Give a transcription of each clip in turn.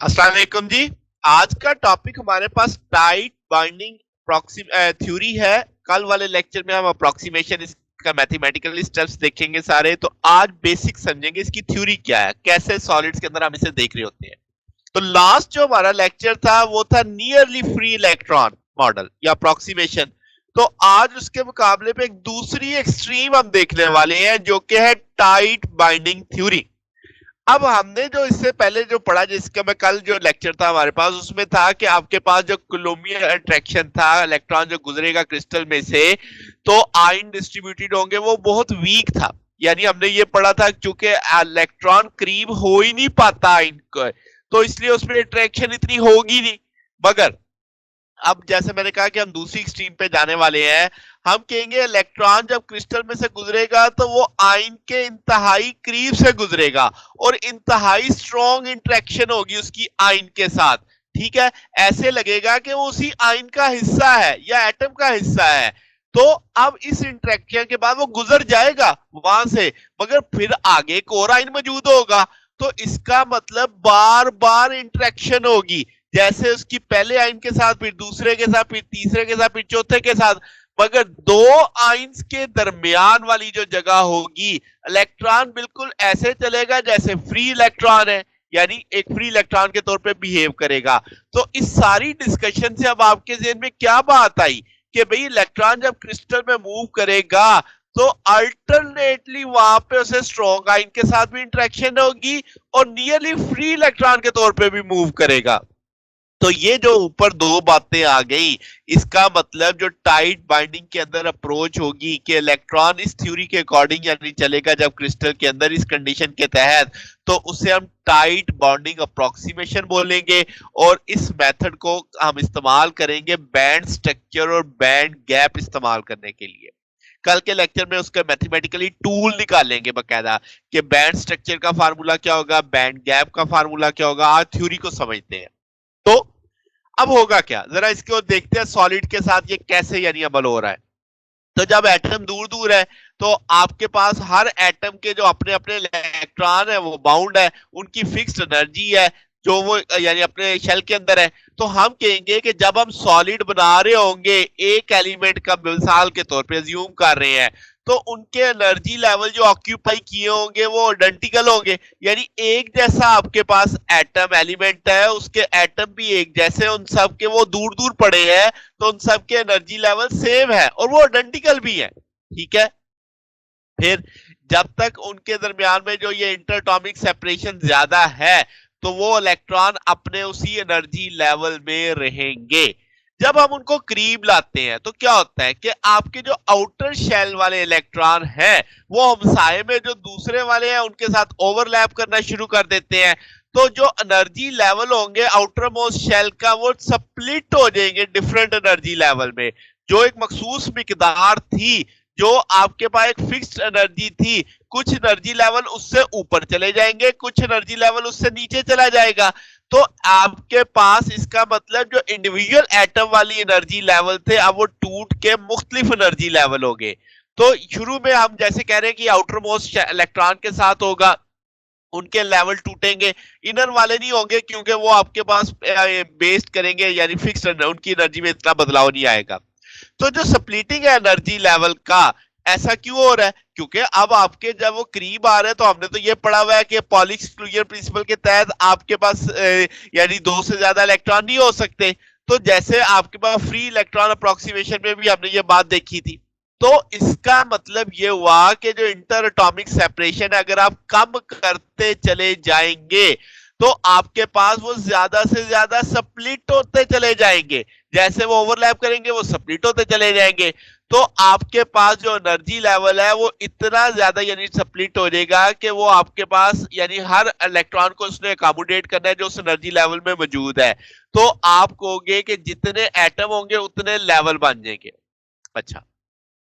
अस्सलाम वालेकुम जी। आज का टॉपिक हमारे पास टाइट बाइंडिंग थ्योरी है। कल वाले लेक्चर में हम अप्रोक्सीमेशन इसका मैथमेटिकल स्टेप्स देखेंगे सारे। तो आज बेसिक समझेंगे इसकी थ्योरी क्या है, कैसे सॉलिड्स के अंदर हम इसे देख रहे होते हैं। तो लास्ट जो हमारा लेक्चर था वो था नियरली फ्री इलेक्ट्रॉन मॉडल या अप्रोक्सीमेशन। तो आज उसके मुकाबले पे एक दूसरी एक्सट्रीम हम देखने वाले हैं जो कि है टाइट बाइंडिंग थ्योरी। अब हमने जो इससे पहले जो पढ़ा, जिसका मैं कल जो लेक्चर था हमारे पास, उसमें था कि आपके पास जो कोलोम्बियन अट्रैक्शन था, इलेक्ट्रॉन जो गुजरेगा क्रिस्टल में से, तो आयन डिस्ट्रीब्यूटेड होंगे, वो बहुत वीक था। यानी हमने ये पढ़ा था क्योंकि इलेक्ट्रॉन करीब हो ही नहीं पाता आयन को, तो इसलिए उसमें अट्रैक्शन इतनी होगी नहीं। मगर अब जैसे मैंने कहा कि हम दूसरी एक्सट्रीम पे जाने वाले हैं। हम कहेंगे इलेक्ट्रॉन जब क्रिस्टल में से गुजरेगा तो वो आयन के इंतहाई करीब से गुजरेगा और इंतहाई स्ट्रॉन्ग इंटरेक्शन होगी उसकी आयन के साथ। ठीक है, ऐसे लगेगा कि वो उसी आयन का हिस्सा है या एटम का हिस्सा है। तो अब इस इंटरेक्शन के बाद वो गुजर जाएगा वहां से, मगर फिर आगे एक और आयन मौजूद होगा। तो इसका मतलब बार बार इंटरेक्शन होगी, जैसे उसकी पहले आइन के साथ, फिर दूसरे के साथ, फिर तीसरे के साथ, फिर चौथे के साथ। मगर दो आइंस के दरमियान वाली जो जगह होगी, इलेक्ट्रॉन बिल्कुल ऐसे चलेगा जैसे फ्री इलेक्ट्रॉन है, यानी एक फ्री इलेक्ट्रॉन के तौर पे बिहेव करेगा। तो इस सारी डिस्कशन से अब आपके जेहन में क्या बात आई कि भाई इलेक्ट्रॉन जब क्रिस्टल में मूव करेगा तो अल्टरनेटली वहां पे उसे स्ट्रॉन्ग आइन के साथ भी इंटरेक्शन होगी और नियरली फ्री इलेक्ट्रॉन के तौर पे भी मूव करेगा। तो ये जो ऊपर दो बातें आ गई, इसका मतलब जो टाइट बाइंडिंग के अंदर अप्रोच होगी कि इलेक्ट्रॉन इस थ्योरी के अकॉर्डिंग यानी चलेगा जब क्रिस्टल के अंदर इस कंडीशन के तहत, तो उसे हम टाइट बॉन्डिंग अप्रोक्सीमेशन बोलेंगे। और इस मेथड को हम इस्तेमाल करेंगे बैंड स्ट्रक्चर और बैंड गैप इस्तेमाल करने के लिए। कल के लेक्चर में उसका मैथमेटिकली टूल निकालेंगे बकायदा कि बैंड स्ट्रक्चर का फार्मूला क्या होगा, बैंड गैप का फार्मूला क्या होगा। आज थ्योरी को समझते हैं। तो अब होगा क्या, जरा इसको देखते हैं सॉलिड के साथ ये कैसे यानी अमल हो रहा है। तो जब एटम दूर दूर है तो आपके पास हर एटम के जो अपने अपने इलेक्ट्रॉन है वो बाउंड है, उनकी फिक्स्ड एनर्जी है जो वो यानी अपने शेल के अंदर है। तो हम कहेंगे कि जब हम सॉलिड बना रहे होंगे एक एलिमेंट का, मिसाल के तौर पे अज्यूम कर रहे हैं, तो उनके एनर्जी लेवल जो ऑक्यूपाई किए होंगे वो आइडेंटिकल होंगे। यानी एक जैसा आपके पास एटम एलिमेंट है, उसके एटम भी एक जैसे, उन सब के वो दूर दूर पड़े हैं, तो उन सब के एनर्जी लेवल सेम है और वो आइडेंटिकल भी है। ठीक है, फिर जब तक उनके दरमियान में जो ये इंटरटॉमिक सेपरेशन ज्यादा है तो वो इलेक्ट्रॉन अपने उसी एनर्जी लेवल में रहेंगे। जब हम उनको करीब लाते हैं तो क्या होता है कि आपके जो आउटर शेल वाले इलेक्ट्रॉन हैं वो हमसाए में जो दूसरे वाले हैं उनके साथ ओवरलैप करना शुरू कर देते हैं। तो जो एनर्जी लेवल होंगे आउटर मोस्ट शेल का वो स्प्लिट हो जाएंगे डिफरेंट एनर्जी लेवल में। जो एक मखसूस मिकदार थी, जो आपके पास एक फिक्स्ड एनर्जी थी, कुछ एनर्जी लेवल उससे ऊपर चले जाएंगे, कुछ एनर्जी लेवल उससे नीचे चला जाएगा। तो आपके पास इसका मतलब जो इंडिविजुअल एटम वाली एनर्जी लेवल थे अब वो टूट के मुख्तलिफ एनर्जी लेवल हो गए। तो शुरू में हम जैसे कह रहे हैं कि आउटर मोस्ट इलेक्ट्रॉन के साथ होगा, उनके लेवल टूटेंगे, इनर वाले नहीं होंगे क्योंकि वो आपके पास बेस्ड करेंगे यानी फिक्स्ड, उनकी एनर्जी में इतना बदलाव नहीं आएगा। तो जो स्प्लिटिंग है एनर्जी लेवल का, ऐसा क्यों हो रहा है? क्योंकि अब आपके जब वो करीब आ रहे हैं, तो हमने तो ये पढ़ा हुआ है कि पॉली एक्सक्लूजन प्रिंसिपल के तहत आपके पास यानी दो से ज्यादा इलेक्ट्रॉन नहीं हो सकते। तो जैसे आपके पास फ्री इलेक्ट्रॉन अप्रोक्सीमेशन में भी हमने ये बात देखी थी। तो इसका मतलब ये हुआ कि जो इंटर एटॉमिक सेपरेशन है अगर आप कम करते चले जाएंगे तो आपके पास वो ज्यादा से ज्यादा स्प्लिट होते चले जाएंगे। जैसे वो ओवरलैप करेंगे वो स्प्लिट होते चले जाएंगे। तो आपके पास जो एनर्जी लेवल है वो इतना ज्यादा यानी स्प्लिट हो जाएगा कि वो आपके पास यानी हर इलेक्ट्रॉन को उसने अकोमोडेट करना है जो उस एनर्जी लेवल में मौजूद है। तो आप कहोगे कि जितने एटम होंगे उतने लेवल बन जाएंगे। अच्छा,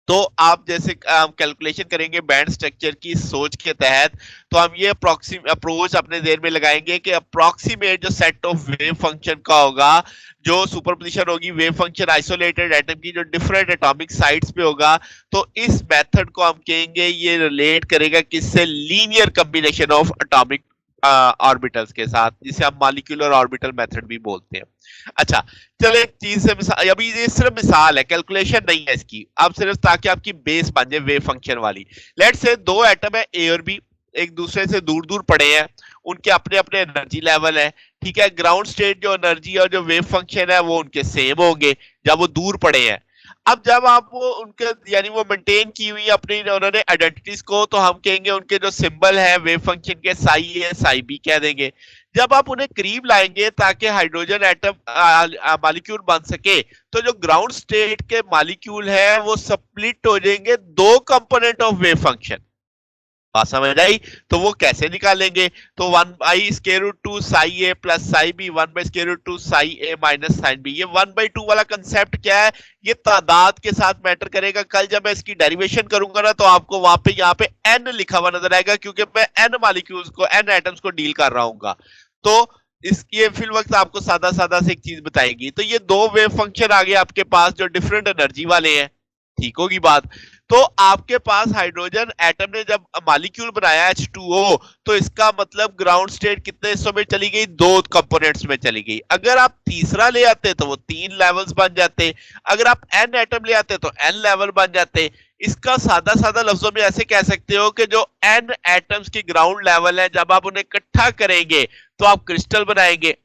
तो आप जैसे कैलकुलेशन करेंगे बैंड स्ट्रक्चर की सोच के तहत, तो हम ये अप्रोच अपने देर में लगाएंगे कि अप्रोक्सीमेट जो सेट ऑफ वेव फंक्शन का होगा, जो सुपरपोजिशन होगी वेव फंक्शन आइसोलेटेड एटम की जो डिफरेंट एटॉमिक साइड्स पे होगा, तो इस मेथड को हम कहेंगे ये रिलेट करेगा किससे, linear combination of atomic orbitals के साथ, जिसे हम मॉलिक्यूलर ऑर्बिटल मेथड भी बोलते हैं। अच्छा, चलो एक चीज से मिसाल, अभी ये सिर्फ मिसाल है, कैलकुलेशन नहीं है इसकी, अब सिर्फ ताकि आपकी बेस बन जाए वेव फंक्शन वाली। लेट्स से दो एटम है ए और बी, एक दूसरे से दूर दूर पड़े हैं, उनके अपने अपने एनर्जी लेवल है, ठीक है। ग्राउंड स्टेट जो एनर्जी और जो वेव फंक्शन है वो उनके सेम होंगे जब वो दूर पड़े हैं। अब जब आप वो उनके यानी वो मेंटेन की हुई अपनी उन्होंने आइडेंटिटीज को, तो हम कहेंगे उनके जो सिंबल है वेव फंक्शन के साई ए साई बी कह देंगे। जब आप उन्हें करीब लाएंगे ताकि हाइड्रोजन एटम मॉलिक्यूल बन सके, तो जो ग्राउंड स्टेट के मॉलिक्यूल है वो स्प्लिट हो जाएंगे दो कंपोनेंट ऑफ वेव फंक्शन। बात समझ आई? तो वो कैसे निकालेंगे? तो 1/√2 साई ए प्लस साई बी 1/√2 साई ए माइनस साइन बी। ये 1/2 वाला कंसेप्ट क्या है? ये तादाद के साथ मैटर करेगा। कल जब मैं इसकी डेरिवेशन करूंगा ना, तो आपको वहां पे यहाँ पे एन लिखा हुआ नजर आएगा, क्योंकि मैं एन मॉलिक्यूल्स को, एन एटम्स को डील कर रहा हूँ। तो इसकी फिल वक्त आपको सादा सादा से एक चीज बताएगी। तो ये दो वेव फंक्शन आ गए आपके पास जो डिफरेंट एनर्जी वाले हैं, ठीक होगी बात? तो आपके पास हाइड्रोजन एटम ने जब मॉलिक्यूल बनाया H2O, तो इसका मतलब ग्राउंड स्टेट कितने हिस्सों में चली गई? दो कंपोनेंट्स में चली गई। अगर आप तीसरा ले आते तो वो 3 लेवल्स बन जाते, अगर आप n एटम ले आते तो n लेवल बन जाते। इसका सादा सादा लफ्जों में ऐसे कह सकते हो कि जो n एटम्स की ग्राउंड लेवल है, जब आप उन्हें इकट्ठा करेंगे तो आप क्रिस्टल बनाएंगे,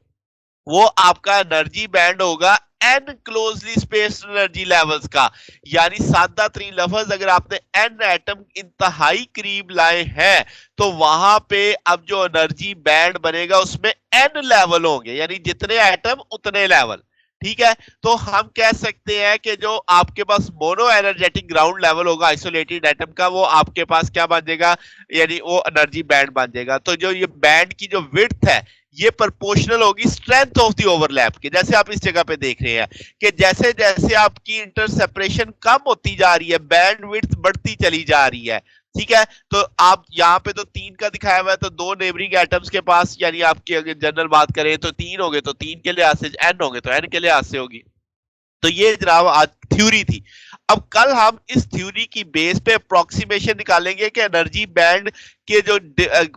वो आपका एनर्जी बैंड होगा an closely spaced energy levels का। यानी सादा तरीन लफ्ज, अगर आपने एन एटम इंतहाई करीब लाए हैं, तो वहां पे अब जो एनर्जी बैंड बनेगा उसमें एन लेवल होंगे, यानी जितने एटम उतने लेवल, ठीक है। तो हम कह सकते हैं कि जो आपके पास मोनो एनर्जेटिक ग्राउंड लेवल होगा आइसोलेटेड एटम का, वो आपके पास क्या बन जाएगा? यानी वो एनर्जी बैंड बन जाएगा। तो जो ये बैंड की जो विड्थ है, ये प्रोपोर्शनल होगी स्ट्रेंथ ऑफ द ओवरलैप के। जैसे आप इस जगह पे देख रहे हैं कि जैसे जैसे आपकी इंटर सेपरेशन कम होती जा रही है, बैंड विड्थ बढ़ती चली जा रही है, ठीक है। तो आप यहाँ पे तो 3 का दिखाया हुआ है, तो दो नेबरिंग एटम्स के पास, यानी आपकी अगर जनरल बात करें तो 3 हो गए, तो 3 के लिहाज से एन हो गए, तो एन के लिहाज से होगी। तो ये जनाब आज थ्योरी थी। अब कल हम इस थ्योरी की बेस पे अप्रोक्सीमेशन निकालेंगे कि एनर्जी बैंड के जो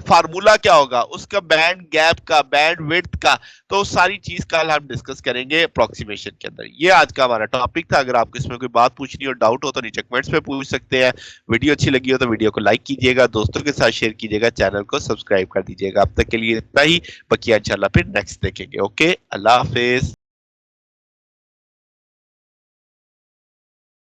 फार्मूला क्या होगा, उसका बैंड गैप का, बैंड विड्थ का। तो सारी चीज कल हम डिस्कस करेंगे अप्रोक्सीमेशन के अंदर। ये आज का हमारा टॉपिक था। अगर आपको इसमें कोई बात पूछनी हो, डाउट हो, तो नीचे कमेंट्स में पूछ सकते हैं। वीडियो अच्छी लगी हो तो वीडियो को लाइक कीजिएगा, दोस्तों के साथ शेयर कीजिएगा, चैनल को सब्सक्राइब कर दीजिएगा। अब तक के लिए इतना ही, बाकी इंशाल्लाह फिर नेक्स्ट देखेंगे। ओके, अल्लाह हाफिज।